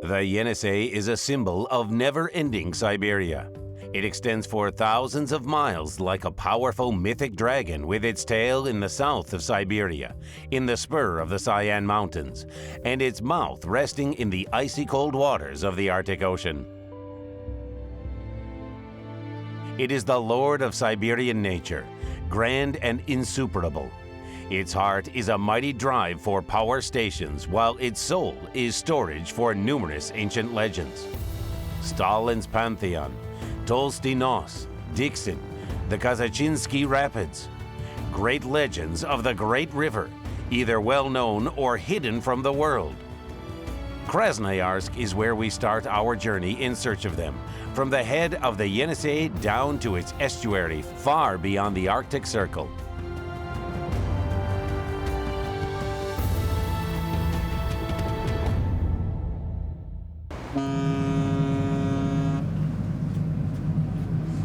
The Yenisei is a symbol of never-ending Siberia. It extends for thousands of miles like a powerful mythic dragon with its tail in the south of Siberia, in the spur of the Cyan Mountains, and its mouth resting in the icy cold waters of the Arctic Ocean. It is the lord of Siberian nature, grand and insuperable. Its heart is a mighty drive for power stations, while its soul is storage for numerous ancient legends. Stalin's Pantheon, Tolstoy Nos, Dixon, the Kazachinsky Rapids. Great legends of the Great River, either well-known or hidden from the world. Krasnoyarsk is where we start our journey in search of them, from the head of the Yenisei down to its estuary far beyond the Arctic Circle.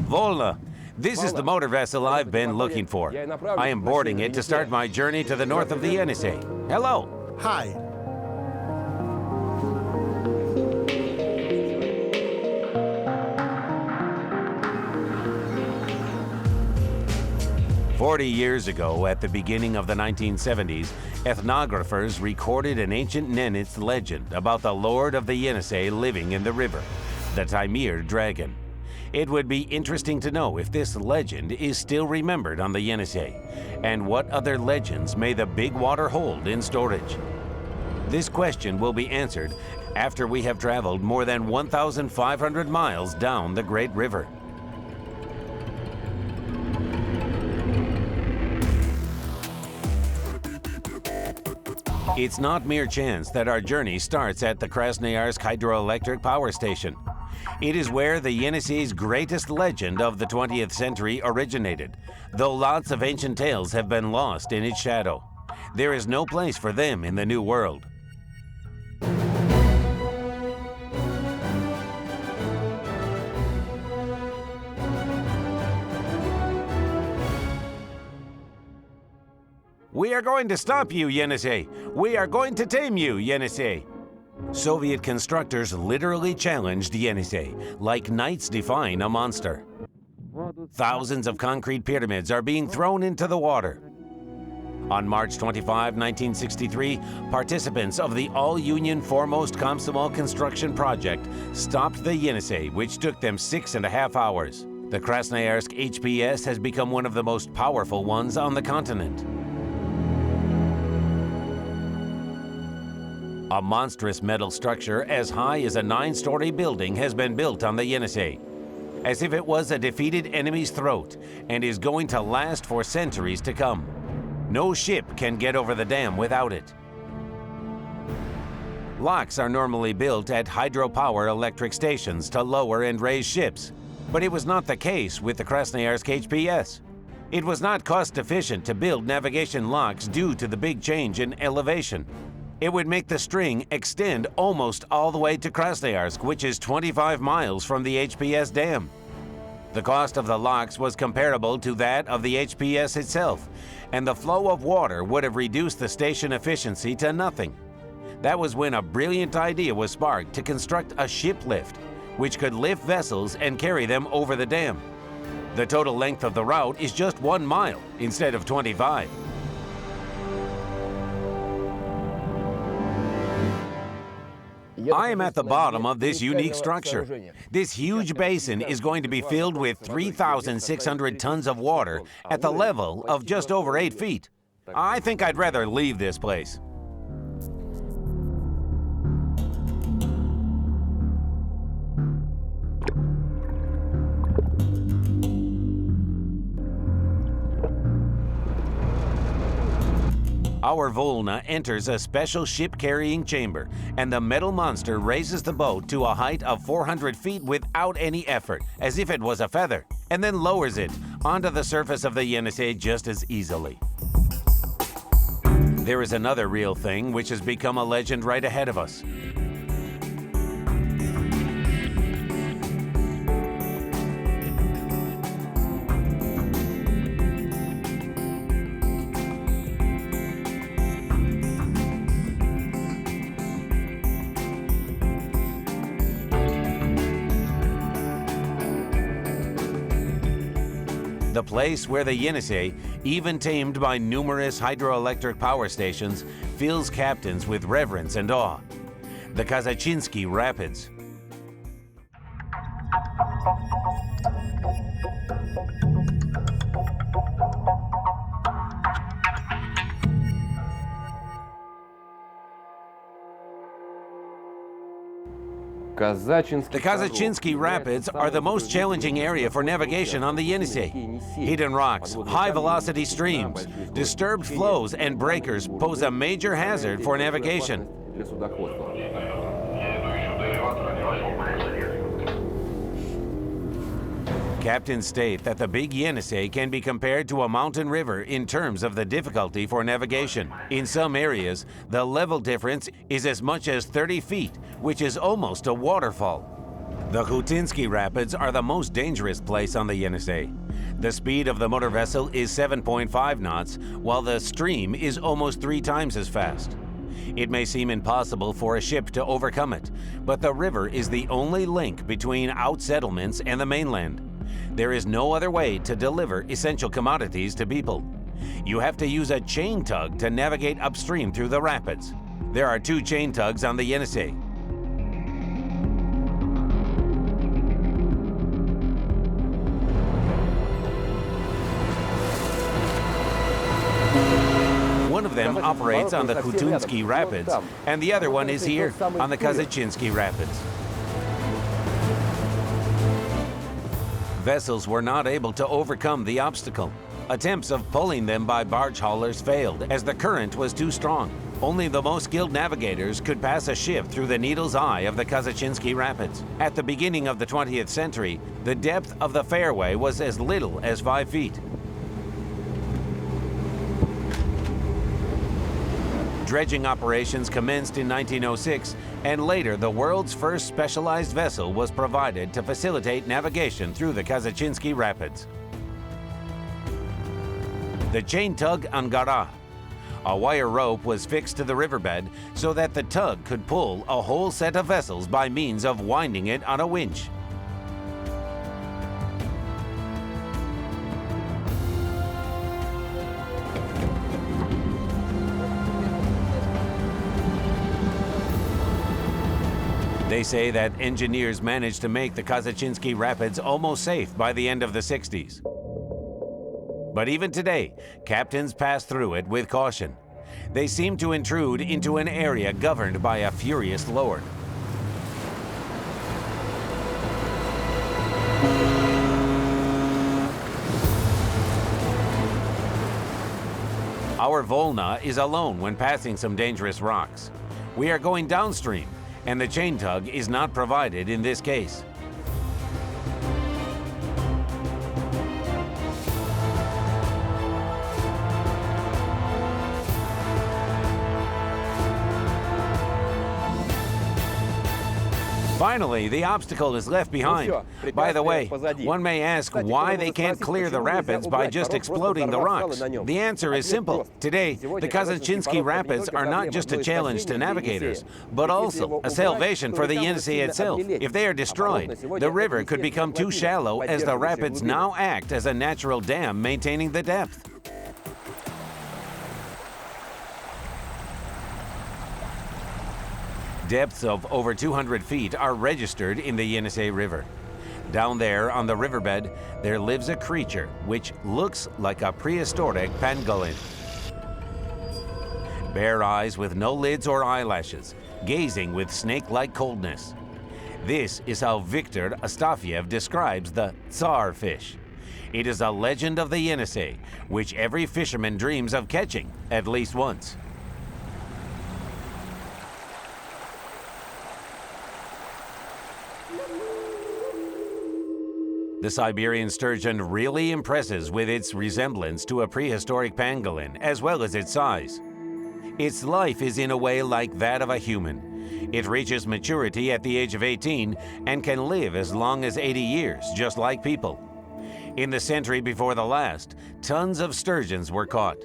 Volna, this is the motor vessel I've been looking for. I am boarding it to start my journey to the north of the Yenisei. Hello. Hi. "40 years ago, at the beginning of the 1970s, ethnographers recorded an ancient Nenets legend about the lord of the Yenisei living in the river, the Taimyr dragon. It would be interesting to know if this legend is still remembered on the Yenisei, and what other legends may the big water hold in storage. This question will be answered after we have traveled more than 1,500 miles down the Great River. It's not mere chance that our journey starts at the Krasnoyarsk hydroelectric power station. It is where the Yenisei's greatest legend of the 20th century originated, though lots of ancient tales have been lost in its shadow. There is no place for them in the New World. "We are going to stop you, Yenisei. We are going to tame you, Yenisei." Soviet constructors literally challenged Yenisei, like knights defying a monster. Thousands of concrete pyramids are being thrown into the water. On March 25, 1963, participants of the all-Union Foremost Komsomol construction project stopped the Yenisei, which took them 6.5 hours. The Krasnoyarsk HPS has become one of the most powerful ones on the continent. A monstrous metal structure as high as a 9-story building has been built on the Yenisei, as if it was a defeated enemy's throat, and is going to last for centuries to come. No ship can get over the dam without it. Locks are normally built at hydropower electric stations to lower and raise ships, but it was not the case with the Krasnoyarsk HPS. It was not cost-efficient to build navigation locks due to the big change in elevation. It would make the string extend almost all the way to Krasnoyarsk, which is 25 miles from the HPS dam. The cost of the locks was comparable to that of the HPS itself, and the flow of water would have reduced the station efficiency to nothing. That was when a brilliant idea was sparked to construct a ship lift, which could lift vessels and carry them over the dam. The total length of the route is just 1 mile instead of 25. I am at the bottom of this unique structure. This huge basin is going to be filled with 3,600 tons of water at the level of just over 8 feet. I think I'd rather leave this place. Our Volna enters a special ship-carrying chamber, and the metal monster raises the boat to a height of 400 feet without any effort, as if it was a feather, and then lowers it onto the surface of the Yenisei just as easily. There is another real thing which has become a legend right ahead of us. The place where the Yenisei, even tamed by numerous hydroelectric power stations, fills captains with reverence and awe. The Kazachinsky Rapids. The Kazachinsky Rapids are the most challenging area for navigation on the Yenisei. Hidden rocks, high-velocity streams, disturbed flows, and breakers pose a major hazard for navigation. Captains state that the Big Yenisei can be compared to a mountain river in terms of the difficulty for navigation. In some areas, the level difference is as much as 30 feet, which is almost a waterfall. The Khutinsky Rapids are the most dangerous place on the Yenisei. The speed of the motor vessel is 7.5 knots, while the stream is almost 3 times as fast. It may seem impossible for a ship to overcome it, but the river is the only link between out-settlements and the mainland. There is no other way to deliver essential commodities to people. You have to use a chain tug to navigate upstream through the rapids. There are 2 chain tugs on the Yenisei. One of them operates on the Khutinsky Rapids, and the other one is here on the Kazachinsky Rapids. Vessels were not able to overcome the obstacle. Attempts of pulling them by barge haulers failed as the current was too strong. Only the most skilled navigators could pass a ship through the needle's eye of the Kazachinsky Rapids. At the beginning of the 20th century, the depth of the fairway was as little as 5 feet. Dredging operations commenced in 1906, and later the world's first specialized vessel was provided to facilitate navigation through the Kazachinsky Rapids. The chain tug Angara. A wire rope was fixed to the riverbed so that the tug could pull a whole set of vessels by means of winding it on a winch. They say that engineers managed to make the Kazachinsky Rapids almost safe by the end of the 60s. But even today, captains pass through it with caution. They seem to intrude into an area governed by a furious lord. Our Volna is alone when passing some dangerous rocks. We are going downstream, and the chain tug is not provided in this case. Finally, the obstacle is left behind. By the way, one may ask why they can't clear the rapids by just exploding the rocks. The answer is simple. Today, the Kazachinsky Rapids are not just a challenge to navigators, but also a salvation for the Yenisei itself. If they are destroyed, the river could become too shallow, as the rapids now act as a natural dam maintaining the depth. Depths of over 200 feet are registered in the Yenisei River. Down there on the riverbed, there lives a creature which looks like a prehistoric pangolin. Bare eyes with no lids or eyelashes, gazing with snake-like coldness. This is how Viktor Astafyev describes the Tsar fish. It is a legend of the Yenisei, which every fisherman dreams of catching at least once. The Siberian sturgeon really impresses with its resemblance to a prehistoric pangolin, as well as its size. Its life is in a way like that of a human. It reaches maturity at the age of 18 and can live as long as 80 years, just like people. In the century before the last, tons of sturgeons were caught.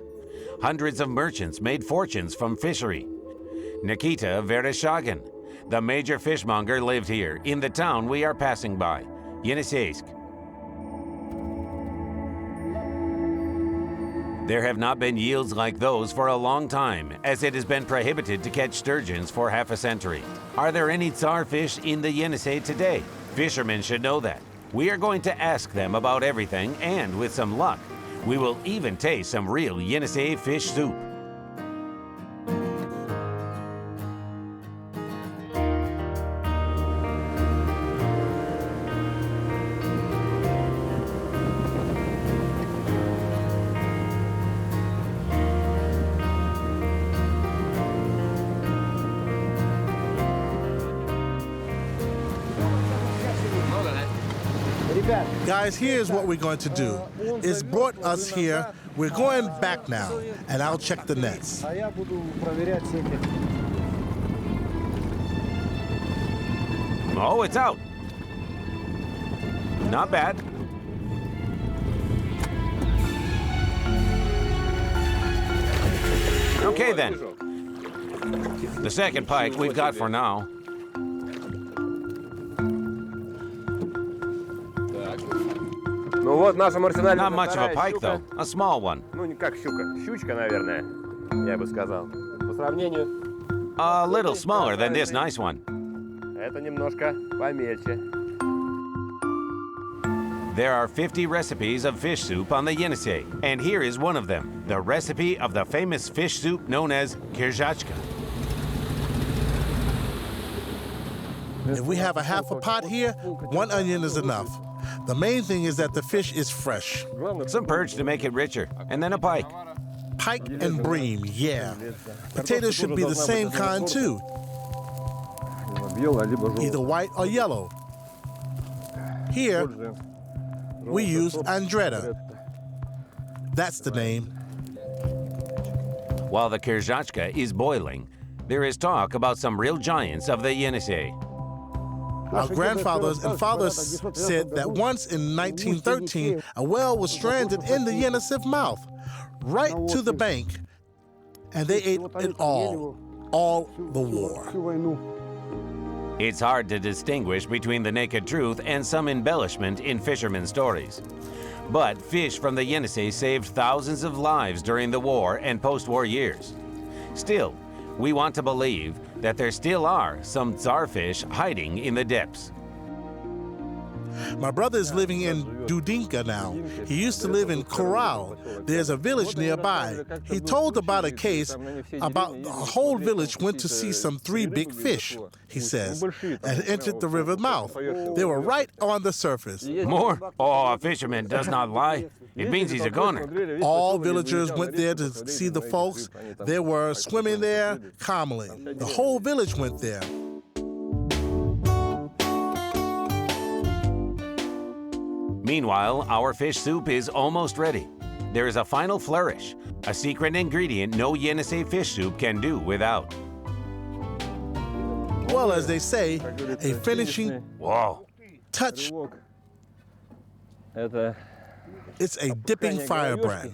Hundreds of merchants made fortunes from fishery. Nikita Vereshchagin, the major fishmonger, lived here, in the town we are passing by, Yeniseisk. There have not been yields like those for a long time, as it has been prohibited to catch sturgeons for half a century. Are there any tsar fish in the Yenisei today? Fishermen should know that. We are going to ask them about everything, and with some luck, we will even taste some real Yenisei fish soup. Guys, here's what we're going to do. It's brought us here. We're going back now, and I'll check the nets. Oh, it's out. Not bad. Okay then. The second pike we've got for now. Not much of a pike, though. A small one. A little smaller than this nice one. There are 50 recipes of fish soup on the Yenisei, and here is one of them, the recipe of the famous fish soup known as Kazachinsky. If we have a half a pot here, 1 onion is enough. The main thing is that the fish is fresh. Some perch to make it richer, and then a pike. Pike and bream, yeah. Potatoes should be the same kind too. Either white or yellow. Here, we use Andretta. That's the name. While the Kazachinsky is boiling, there is talk about some real giants of the Yenisei. Our grandfathers and fathers said that once in 1913, a whale was stranded in the Yenisei mouth, right to the bank, and they ate it all the war. It's hard to distinguish between the naked truth and some embellishment in fishermen's stories. But fish from the Yenisei saved thousands of lives during the war and post-war years. Still, we want to believe that there still are some tsar fish hiding in the depths. My brother is living in Dudinka now. He used to live in Koral. There's a village nearby. He told about a case about the whole village went to see some 3 big fish, he says, and entered the river mouth. They were right on the surface. More? Oh, a fisherman does not lie. It means he's a goner. All villagers went there to see the folks. They were swimming there calmly. The whole village went there. Meanwhile, our fish soup is almost ready. There is a final flourish, a secret ingredient no Yenisei fish soup can do without. Well, as they say, a finishing touch. It's a dipping firebrand.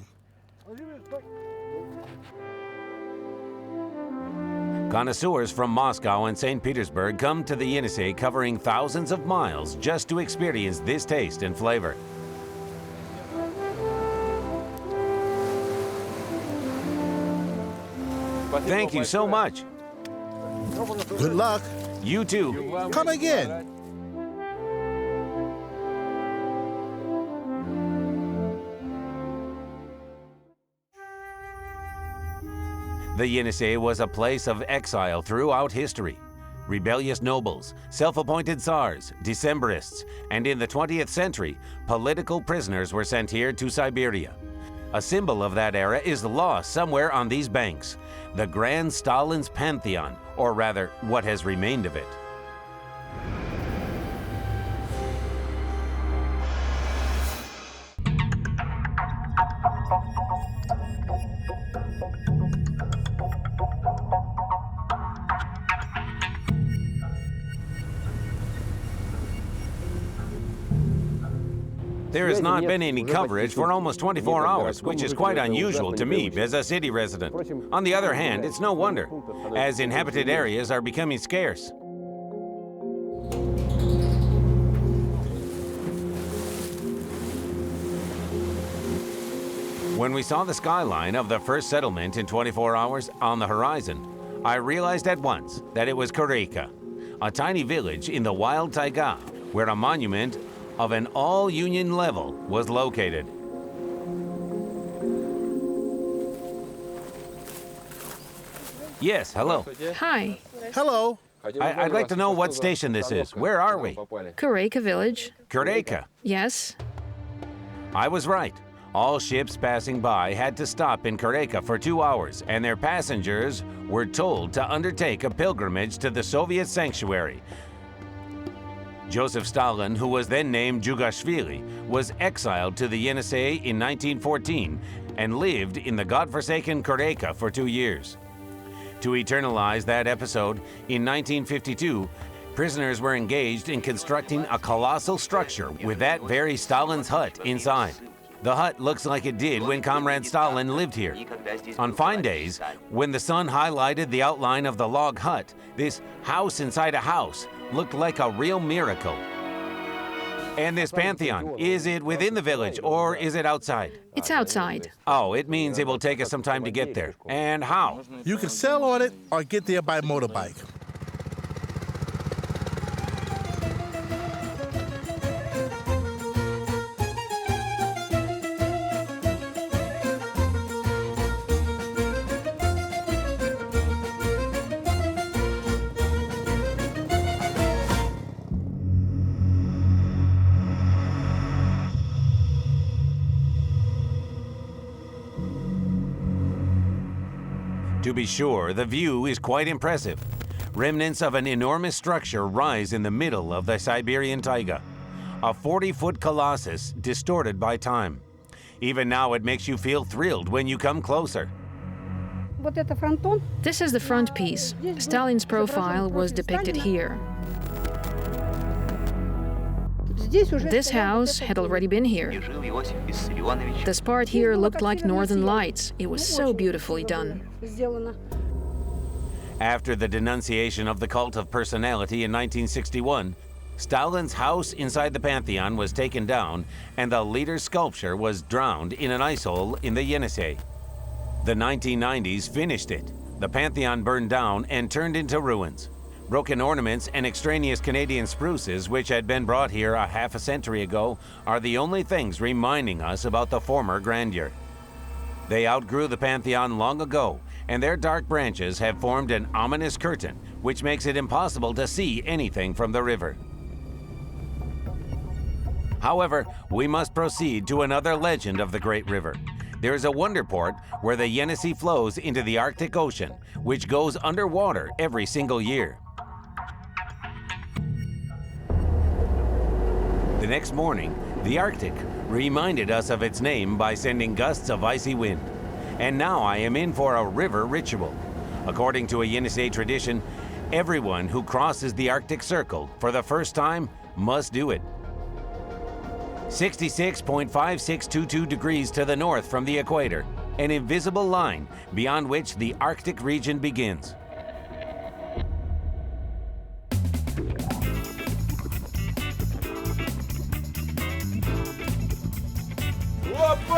Connoisseurs from Moscow and St. Petersburg come to the Yenisei covering thousands of miles just to experience this taste and flavor. Thank you so much. Good luck. You too. Come again. The Yenisei was a place of exile throughout history. Rebellious nobles, self-appointed tsars, Decembrists, and in the 20th century, political prisoners were sent here to Siberia. A symbol of that era is lost somewhere on these banks, the Grand Stalin's Pantheon, or rather, what has remained of it. There has not been any coverage for almost 24 hours, which is quite unusual to me as a city resident. On the other hand, it's no wonder, as inhabited areas are becoming scarce. When we saw the skyline of the first settlement in 24 hours on the horizon, I realized at once that it was Koreyka, a tiny village in the wild taiga where a monument of an all-Union level was located. Yes, hello. Hi, Hello. I'd like to know what station this is. Where are we? Koreyka village. Koreyka. Yes. I was right. All ships passing by had to stop in Koreyka for 2 hours, and their passengers were told to undertake a pilgrimage to the Soviet sanctuary. Joseph Stalin, who was then named Jugashvili, was exiled to the Yenisei in 1914 and lived in the godforsaken Koreyka for 2 years. To eternalize that episode, in 1952, prisoners were engaged in constructing a colossal structure with that very Stalin's hut inside. The hut looks like it did when Comrade Stalin lived here. On fine days, when the sun highlighted the outline of the log hut, this house inside a house looked like a real miracle. And this Pantheon, is it within the village or is it outside? It's outside. Oh, it means it will take us some time to get there. And how? You can sail on it or get there by motorbike. To be sure, the view is quite impressive. Remnants of an enormous structure rise in the middle of the Siberian taiga, a 40-foot colossus distorted by time. Even now, it makes you feel thrilled when you come closer. This is the front piece. Stalin's profile was depicted here. This house had already been here. This part here looked like northern lights. It was so beautifully done. After the denunciation of the cult of personality in 1961, Stalin's house inside the Pantheon was taken down and the leader's sculpture was drowned in an ice hole in the Yenisei. The 1990s finished it. The Pantheon burned down and turned into ruins. Broken ornaments and extraneous Canadian spruces, which had been brought here a half a century ago, are the only things reminding us about the former grandeur. They outgrew the Pantheon long ago, and their dark branches have formed an ominous curtain, which makes it impossible to see anything from the river. However, we must proceed to another legend of the Great River. There is a wonder port where the Yenisei flows into the Arctic Ocean, which goes underwater every single year. The next morning, the Arctic reminded us of its name by sending gusts of icy wind. And now I am in for a river ritual. According to a Yenisei tradition, everyone who crosses the Arctic Circle for the first time must do it. 66.5622 degrees to the north from the equator, an invisible line beyond which the Arctic region begins.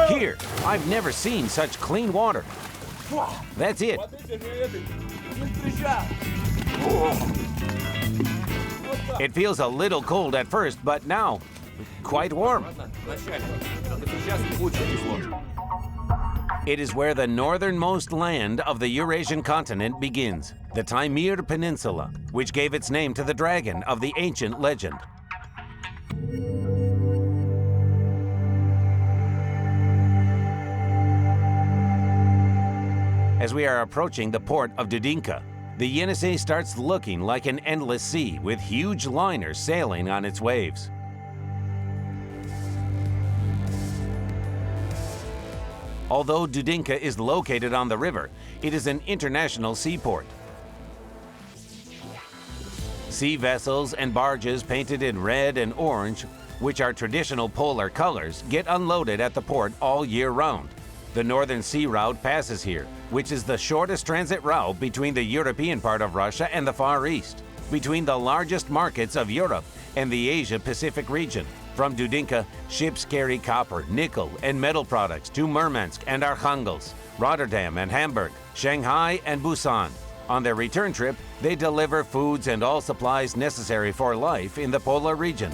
Here, I've never seen such clean water. That's it. It feels a little cold at first, but now, quite warm. It is where the northernmost land of the Eurasian continent begins, the Taimyr Peninsula, which gave its name to the dragon of the ancient legend. As we are approaching the port of Dudinka, the Yenisei starts looking like an endless sea with huge liners sailing on its waves. Although Dudinka is located on the river, it is an international seaport. Sea vessels and barges painted in red and orange, which are traditional polar colors, get unloaded at the port all year round. The Northern Sea Route passes here, which is the shortest transit route between the European part of Russia and the Far East, between the largest markets of Europe and the Asia-Pacific region. From Dudinka, ships carry copper, nickel, and metal products to Murmansk and Arkhangelsk, Rotterdam and Hamburg, Shanghai and Busan. On their return trip, they deliver foods and all supplies necessary for life in the polar region.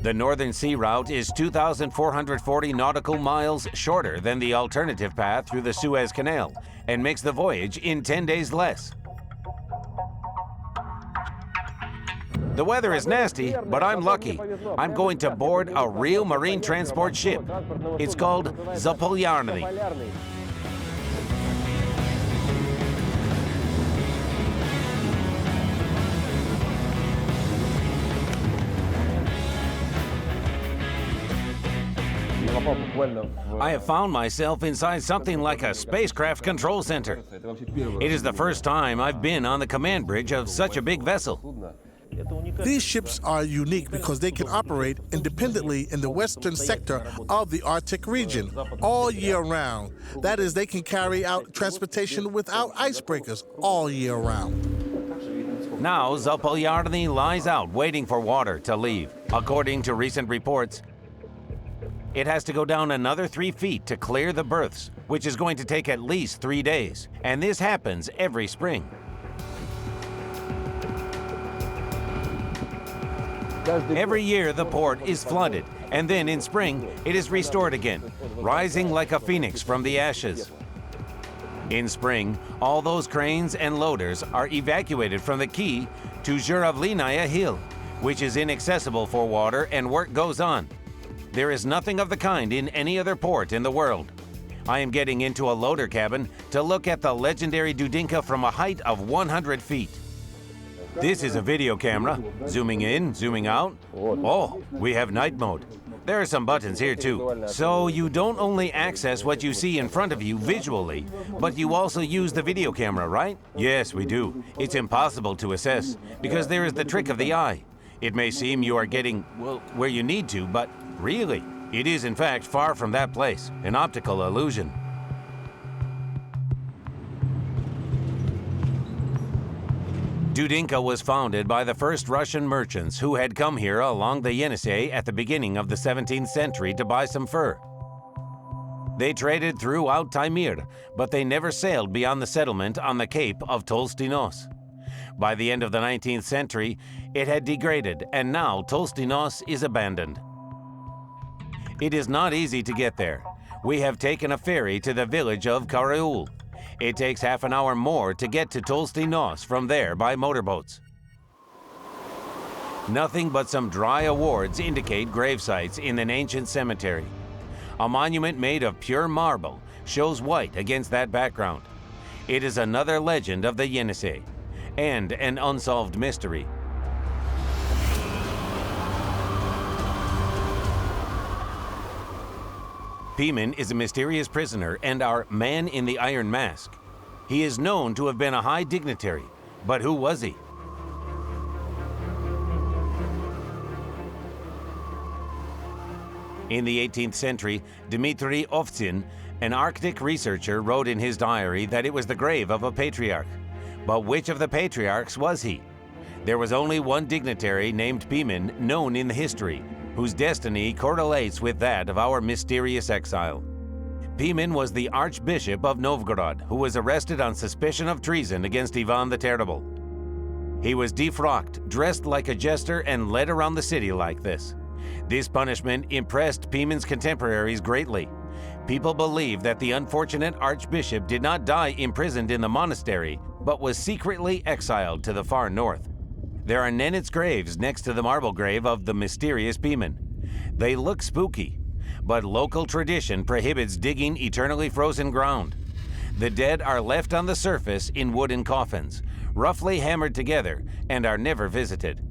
The Northern Sea Route is 2,440 nautical miles shorter than the alternative path through the Suez Canal and makes the voyage in 10 days less. The weather is nasty, but I'm lucky. I'm going to board a real marine transport ship. It's called Zapolyarny. I have found myself inside something like a spacecraft control center. It is the first time I've been on the command bridge of such a big vessel. These ships are unique because they can operate independently in the western sector of the Arctic region all year round. That is, they can carry out transportation without icebreakers all year round. Now, Zapolyarny lies out waiting for water to leave. According to recent reports, it has to go down another 3 feet to clear the berths, which is going to take at least 3 days. And this happens every spring. Every year, the port is flooded, and then in spring, it is restored again, rising like a phoenix from the ashes. In spring, all those cranes and loaders are evacuated from the quay to Zhuravlinaya Hill, which is inaccessible for water, and work goes on. There is nothing of the kind in any other port in the world. I am getting into a loader cabin to look at the legendary Dudinka from a height of 100 feet. This is a video camera. Zooming in, zooming out. Oh, we have night mode. There are some buttons here too. So you don't only access what you see in front of you visually, but you also use the video camera, right? Yes, we do. It's impossible to assess because there is the trick of the eye. It may seem you are getting, well, where you need to, but really, it is in fact far from that place, an optical illusion. Dudinka was founded by the first Russian merchants who had come here along the Yenisei at the beginning of the 17th century to buy some fur. They traded throughout Taimyr, but they never sailed beyond the settlement on the Cape of Tolstinos. By the end of the 19th century, it had degraded, and now Tolstinos is abandoned. It is not easy to get there. We have taken a ferry to the village of Karaul. It takes half an hour more to get to Tolstinos from there by motorboats. Nothing but some dry awards indicate grave sites in an ancient cemetery. A monument made of pure marble shows white against that background. It is another legend of the Yenisei and an unsolved mystery. Taimyr is a mysterious prisoner and our man in the iron mask. He is known to have been a high dignitary, but who was he? In the 18th century, Dmitry Ovtsin, an Arctic researcher, wrote in his diary that it was the grave of a patriarch. But which of the patriarchs was he? There was only one dignitary named Taimyr known in the history, whose destiny correlates with that of our mysterious exile. Taimyr was the Archbishop of Novgorod, who was arrested on suspicion of treason against Ivan the Terrible. He was defrocked, dressed like a jester, and led around the city like this. This punishment impressed Taimyr's contemporaries greatly. People believe that the unfortunate archbishop did not die imprisoned in the monastery, but was secretly exiled to the far north. There are Nenets graves next to the marble grave of the mysterious Taimyr. They look spooky, but local tradition prohibits digging eternally frozen ground. The dead are left on the surface in wooden coffins, roughly hammered together, and are never visited.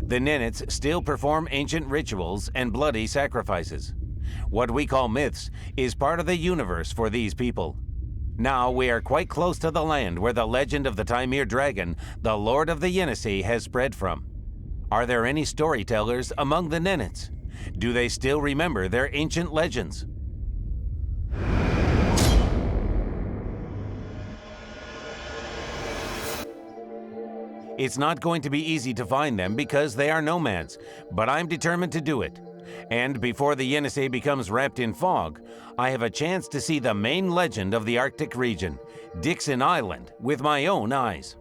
The Nenets still perform ancient rituals and bloody sacrifices. What we call myths is part of the universe for these people. Now we are quite close to the land where the legend of the Taimyr dragon, the Lord of the Yenisei, has spread from. Are there any storytellers among the Nenets? Do they still remember their ancient legends? It's not going to be easy to find them because they are nomads, but I'm determined to do it. And before the Yenisei becomes wrapped in fog, I have a chance to see the main legend of the Arctic region, Dixon Island, with my own eyes.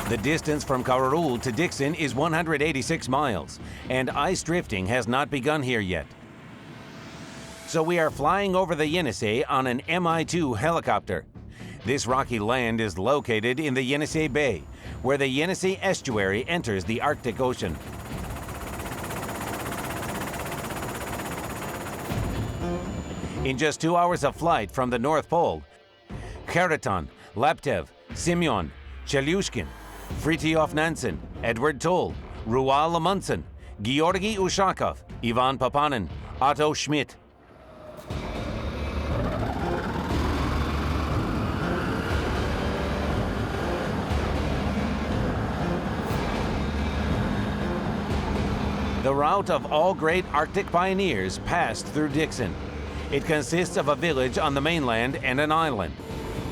The distance from Karul to Dixon is 186 miles, and ice drifting has not begun here yet. So we are flying over the Yenisei on an Mi-2 helicopter. This rocky land is located in the Yenisei Bay, where the Yenisei estuary enters the Arctic Ocean. In just 2 hours of flight from the North Pole, Khariton, Laptev, Semyon, Chelyushkin, Fritjof Nansen, Edward Toll, Rual Amundsen, Georgy Ushakov, Ivan Papanin, Otto Schmidt. The route of all great Arctic pioneers passed through Dixon. It consists of a village on the mainland and an island.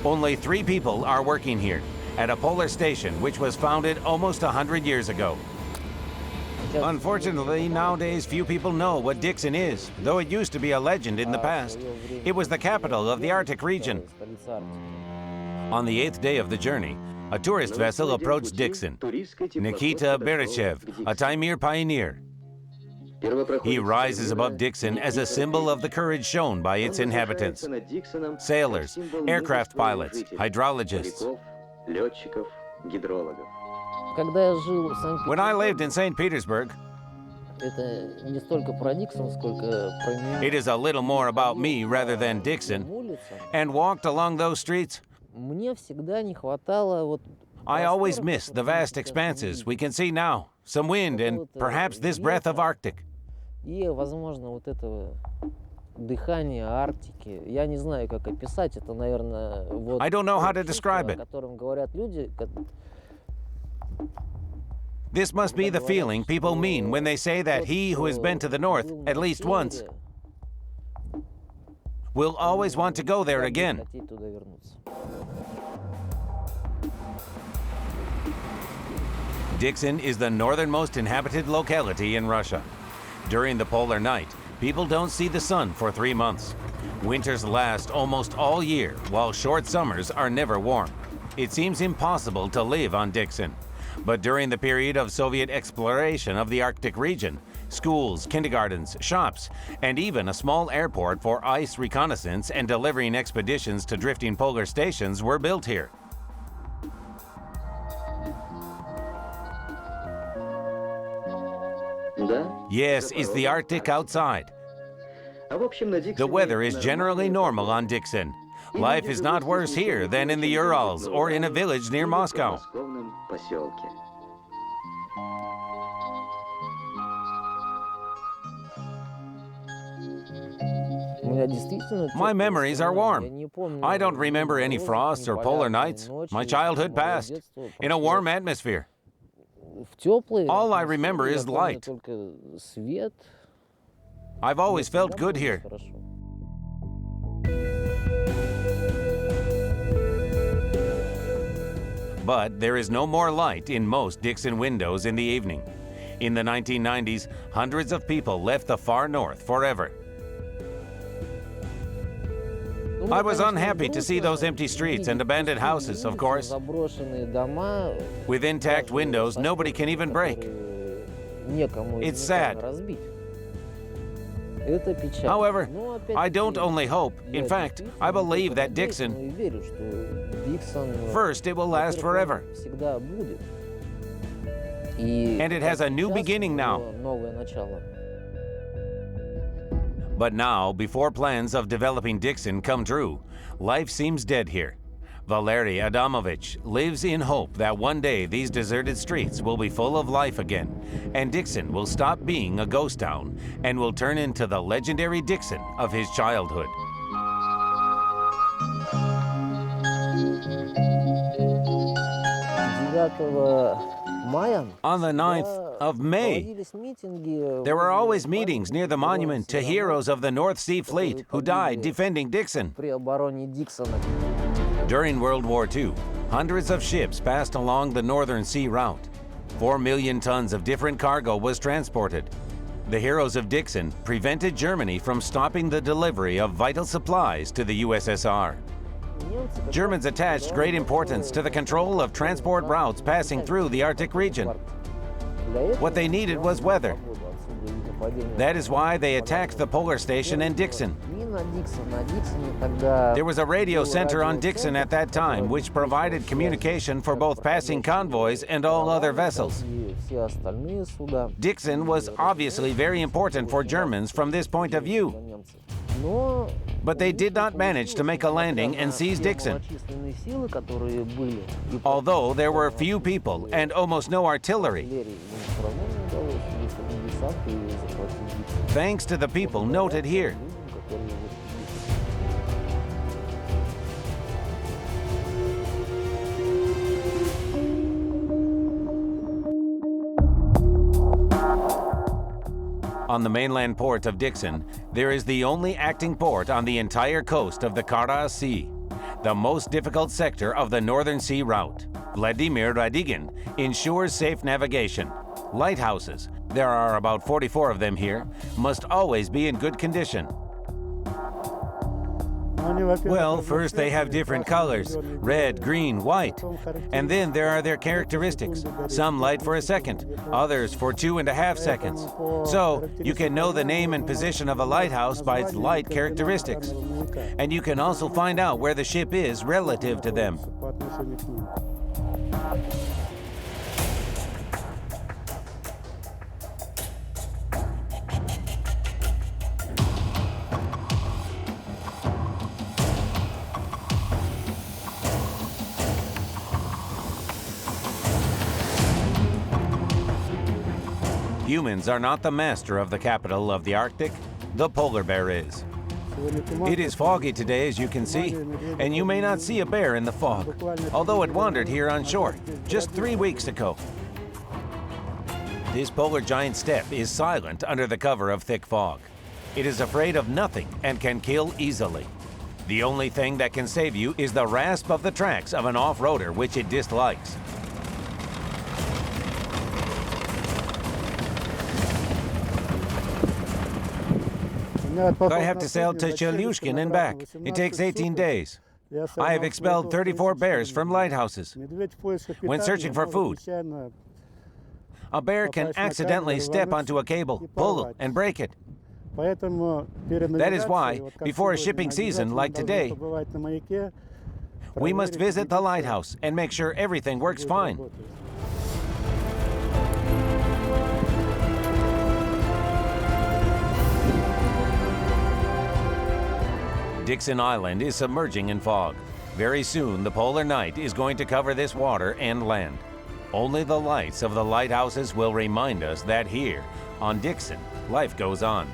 Only 3 people are working here, at a polar station which was founded almost 100 years ago. Unfortunately, nowadays few people know what Dixon is, though it used to be a legend in the past. It was the capital of the Arctic region. On the 8th day of the journey, a tourist vessel approached Dixon. Nikita Berechev, a Taimyr pioneer. He rises above Dixon as a symbol of the courage shown by its inhabitants. Sailors, aircraft pilots, hydrologists. When I lived in St. Petersburg, it is a little more about me rather than Dixon, and walked along those streets, I always miss the vast expanses we can see now, some wind and perhaps this breath of Arctic. I don't know how to describe it. This must be the feeling people mean when they say that he who has been to the north at least once will always want to go there again. Dixon is the northernmost inhabited locality in Russia. During the polar night, people don't see the sun for 3 months. Winters last almost all year, while short summers are never warm. It seems impossible to live on Dixon. But during the period of Soviet exploration of the Arctic region, schools, kindergartens, shops, and even a small airport for ice reconnaissance and delivering expeditions to drifting polar stations were built here. Yes, it's the Arctic outside. The weather is generally normal on Dixon. Life is not worse here than in the Urals or in a village near Moscow. My memories are warm. I don't remember any frosts or polar nights. My childhood passed in a warm atmosphere. All I remember is light. I've always felt good here. But there is no more light in most Dixon windows in the evening. In the 1990s, hundreds of people left the far north forever. I was unhappy to see those empty streets and abandoned houses, of course. With intact windows, nobody can even break. It's sad. However, I don't only hope. In fact, I believe that Dixon, first, it will last forever. And it has a new beginning now. But now, before plans of developing Dixon come true, life seems dead here. Valery Adamovich lives in hope that one day these deserted streets will be full of life again, and Dixon will stop being a ghost town and will turn into the legendary Dixon of his childhood. On the 9th of May, there were always meetings near the monument to heroes of the North Sea Fleet who died defending Dixon. During World War II, hundreds of ships passed along the Northern Sea route. 4 million tons of different cargo was transported. The heroes of Dixon prevented Germany from stopping the delivery of vital supplies to the USSR. Germans attached great importance to the control of transport routes passing through the Arctic region. What they needed was weather. That is why they attacked the polar station in Dixon. There was a radio center on Dixon at that time which provided communication for both passing convoys and all other vessels. Dixon was obviously very important for Germans from this point of view. But they did not manage to make a landing and seize Dixon. Although there were few people and almost no artillery, thanks to the people noted here. On the mainland port of Dixon, there is the only acting port on the entire coast of the Kara Sea, the most difficult sector of the Northern Sea route. Vladimir Radigin ensures safe navigation. Lighthouses, there are about 44 of them here, must always be in good condition. Well, first they have different colors, red, green, white. And then there are their characteristics. Some light for a second, others for 2.5 seconds. So you can know the name and position of a lighthouse by its light characteristics. And you can also find out where the ship is relative to them. Humans are not the master of the capital of the Arctic. The polar bear is. It is foggy today, as you can see, and you may not see a bear in the fog, although it wandered here on shore just 3 weeks ago. This polar giant steppe is silent under the cover of thick fog. It is afraid of nothing and can kill easily. The only thing that can save you is the rasp of the tracks of an off-roader which it dislikes. I have to sail to Chelyushkin and back. It takes 18 days. I have expelled 34 bears from lighthouses. When searching for food, a bear can accidentally step onto a cable, pull, and break it. That is why, before a shipping season like today, we must visit the lighthouse and make sure everything works fine. Dixon Island is submerging in fog. Very soon, the polar night is going to cover this water and land. Only the lights of the lighthouses will remind us that here, on Dixon, life goes on.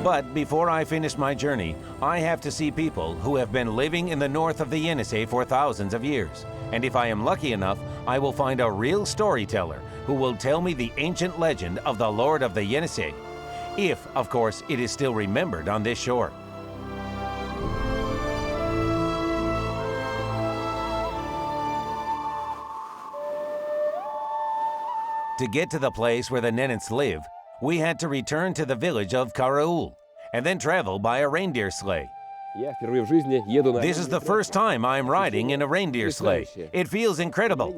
But before I finish my journey, I have to see people who have been living in the north of the Yenisei for thousands of years. And if I am lucky enough, I will find a real storyteller who will tell me the ancient legend of the Lord of the Yenisei. If, of course, it is still remembered on this shore. To get to the place where the Nenets live, we had to return to the village of Karaul and then travel by a reindeer sleigh. This is the first time I'm riding in a reindeer sleigh. It feels incredible.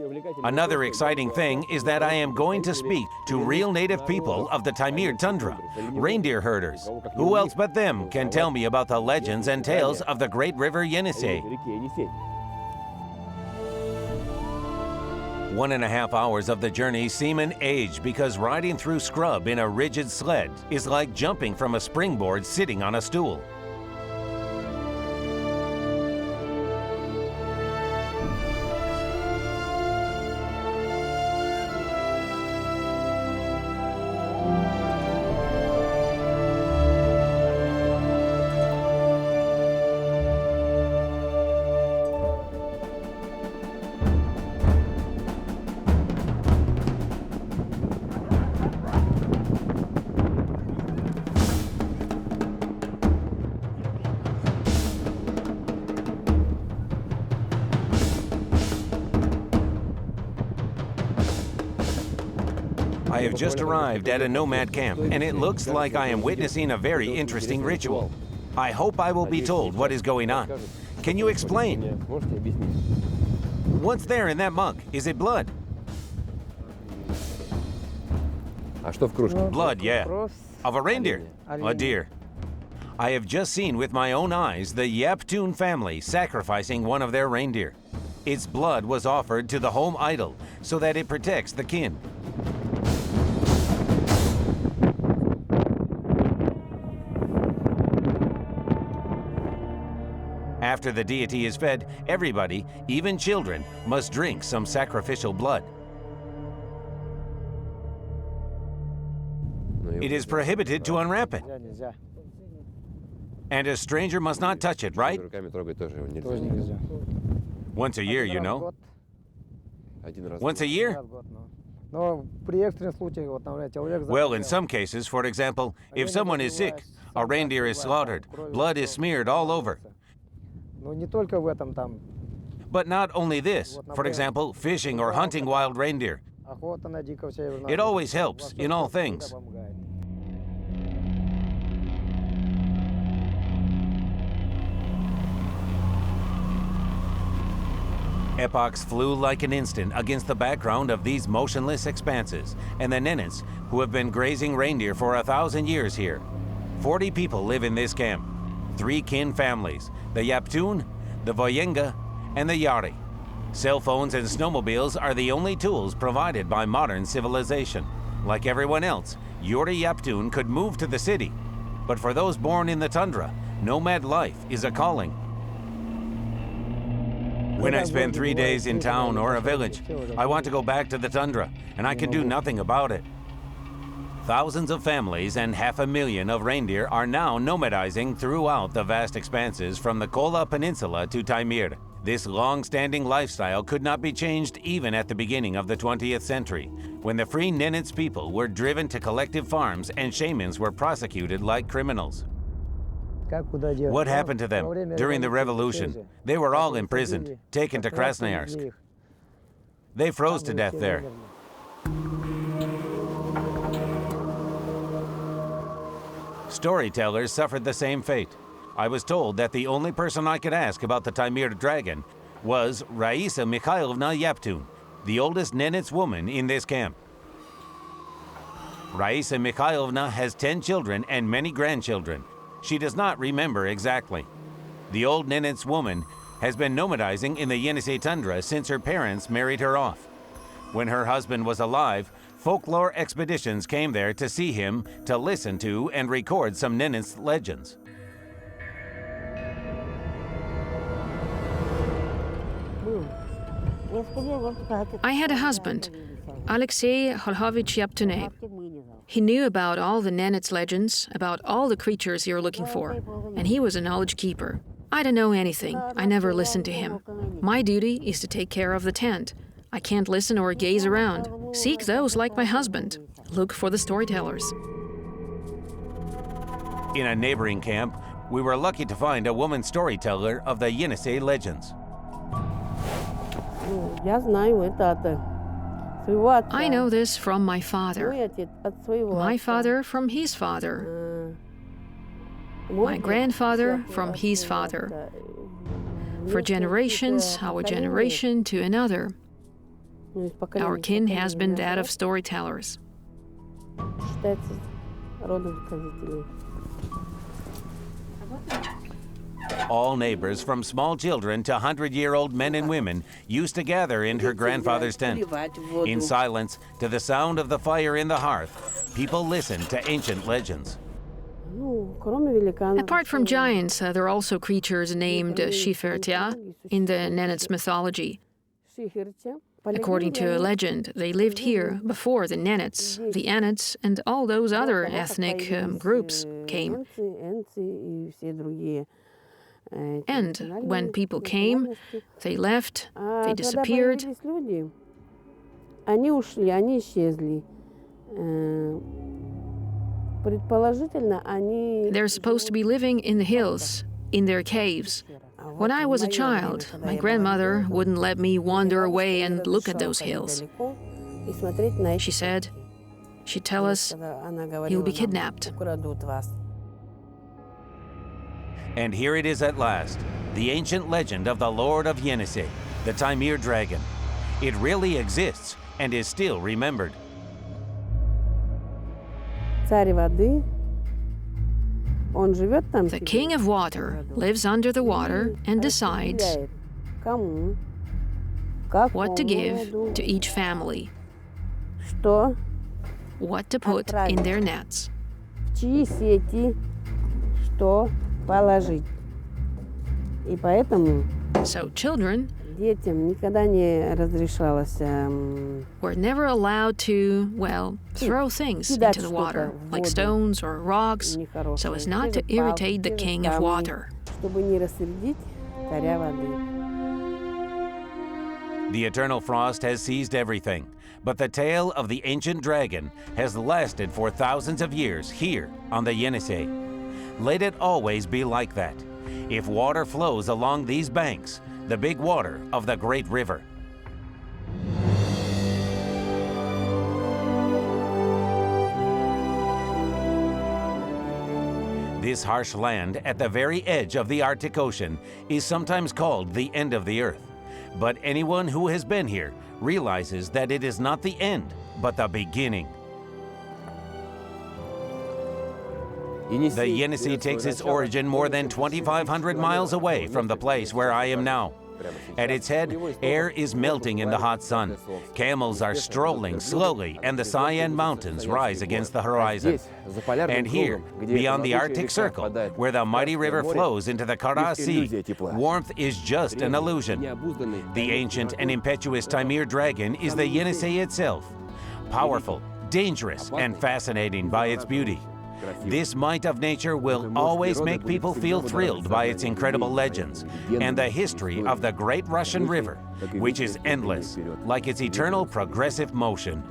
Another exciting thing is that I am going to speak to real native people of the Taimyr tundra, reindeer herders. Who else but them can tell me about the legends and tales of the great river Yenisei? 1.5 hours of the journey seem an age because riding through scrub in a rigid sled is like jumping from a springboard sitting on a stool. I have just arrived at a nomad camp, and it looks like I am witnessing a very interesting ritual. I hope I will be told what is going on. Can you explain? What's there in that mug? Is it blood? Blood, yeah. Of a reindeer? A deer. I have just seen with my own eyes the Yaptun family sacrificing one of their reindeer. Its blood was offered to the home idol so that it protects the kin. After the deity is fed, everybody, even children, must drink some sacrificial blood. It is prohibited to unwrap it. And a stranger must not touch it, right? Once a year, you know. Once a year? Well, in some cases, for example, if someone is sick, a reindeer is slaughtered, blood is smeared all over. But not only this, for example, fishing or hunting wild reindeer. It always helps in all things. Epochs flew like an instant against the background of these motionless expanses, and the Nenets, who have been grazing reindeer for 1,000 years here. 40 people live in this camp. 3 kin families, the Yaptun, the Voyenga, and the Yari. Cell phones and snowmobiles are the only tools provided by modern civilization. Like everyone else, Yuri Yaptun could move to the city. But for those born in the tundra, nomad life is a calling. When I spend 3 days in town or a village, I want to go back to the tundra, and I can do nothing about it. Thousands of families and 500,000 of reindeer are now nomadizing throughout the vast expanses from the Kola Peninsula to Taimyr. This long-standing lifestyle could not be changed even at the beginning of the 20th century, when the free Nenets people were driven to collective farms and shamans were prosecuted like criminals. What happened to them during the revolution? They were all imprisoned, taken to Krasnoyarsk. They froze to death there. Storytellers suffered the same fate. I was told that the only person I could ask about the Taimyr dragon was Raisa Mikhailovna Yaptun, the oldest Nenets woman in this camp. Raisa Mikhailovna has 10 children and many grandchildren. She does not remember exactly. The old Nenets woman has been nomadizing in the Yenisei tundra since her parents married her off. When her husband was alive, folklore expeditions came there to see him, to listen to and record some Nenets legends. I had a husband, Alexei Kholhovich Yaptune. He knew about all the Nenets legends, about all the creatures you're looking for, and he was a knowledge keeper. I don't know anything. I never listened to him. My duty is to take care of the tent. I can't listen or gaze around. Seek those like my husband. Look for the storytellers. In a neighboring camp, we were lucky to find a woman storyteller of the Yenisei legends. I know this from my father. My father from his father. My grandfather from his father. For generations, our generation to another. Our kin has been that of storytellers. All neighbors, from small children to 100-year-old men and women, used to gather in her grandfather's tent. In silence, to the sound of the fire in the hearth, people listened to ancient legends. Apart from giants, there are also creatures named Shifertia in the Nenets mythology. According to a legend, they lived here before the Nenets, the Anets, and all those other ethnic groups came. And when people came, they left, they disappeared. They're supposed to be living in the hills, in their caves. When I was a child, my grandmother wouldn't let me wander away and look at those hills. She said, She'd tell us he'll be kidnapped. And here it is at last, the ancient legend of the Lord of Yenisei, the Taimyr dragon. It really exists and is still remembered. The king of water lives under the water and decides what to give to each family, what to put in their nets. So children were never allowed to, well, throw things into the water, like stones or rocks, so as not to irritate the king of water. The eternal frost has seized everything, but the tale of the ancient dragon has lasted for thousands of years here on the Yenisei. Let it always be like that. If water flows along these banks, the big water of the great river. This harsh land at the very edge of the Arctic Ocean is sometimes called the end of the earth. But anyone who has been here realizes that it is not the end, but the beginning. The Yenisei takes its origin more than 2,500 miles away from the place where I am now. At its head, air is melting in the hot sun. Camels are strolling slowly, and the Cyan Mountains rise against the horizon. And here, beyond the Arctic Circle, where the mighty river flows into the Kara Sea, warmth is just an illusion. The ancient and impetuous Taimyr dragon is the Yenisei itself, powerful, dangerous, and fascinating by its beauty. This might of nature will always make people feel thrilled by its incredible legends and the history of the great Russian river, which is endless, like its eternal progressive motion.